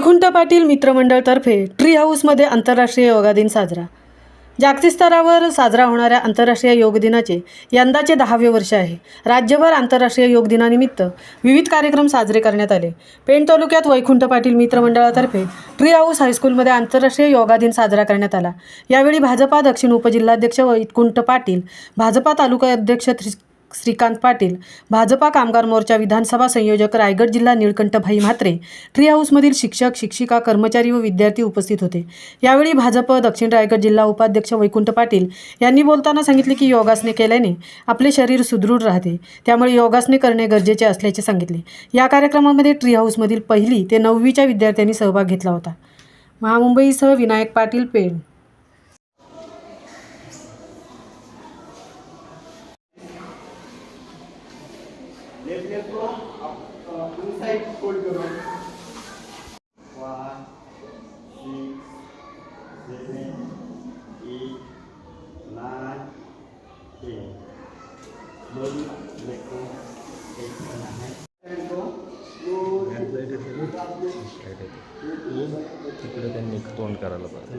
Vaikunth Patil मित्रमंडळतर्फे tree हाऊसमध्ये आंतरराष्ट्रीय योगा दिन साजरा। जागतिक स्तरावर साजरा होणाऱ्या आंतरराष्ट्रीय योग दिनाचे यंदाचे 10वे वर्ष आहे। राज्यभर आंतरराष्ट्रीय योग दिनानिमित्त विविध कार्यक्रम साजरे करण्यात आले। पेण तालुक्यात वैकुंठ पाटील मित्रमंडळातर्फे ट्री हाऊस हायस्कूलमध्ये आंतरराष्ट्रीय योगा दिन साजरा करण्यात आला। यावेळी भाजपा दक्षिण उपजिल्हाध्यक्ष वैकुंठ पाटील, भाजपा तालुका अध्यक्ष श्रीकांत पाटील, भाजपा कामगार मोर्चा विधानसभा संयोजक रायगड जिल्हा नीलकंठभाई म्हात्रे, ट्री हाऊसमधील शिक्षक, शिक्षिका, कर्मचारी व विद्यार्थी उपस्थित होते। यावेळी भाजप दक्षिण रायगड जिल्हा उपाध्यक्ष वैकुंठ पाटील यांनी बोलताना सांगितले की योगासने केल्याने आपले शरीर सुदृढ राहते, त्यामुळे योगासने करणे गरजेचे असल्याचे सांगितले। या कार्यक्रमामध्ये ट्री हाऊसमधील 1ली ते 9वीच्या विद्यार्थ्यांनी सहभाग घेतला होता। महामुंबईसह Vinayak Patil, Pen. Let's go inside fold करो 1 6 7 8 9 10 slowly let go तिकडे त्यांनी तोंड करायला पाहिजे।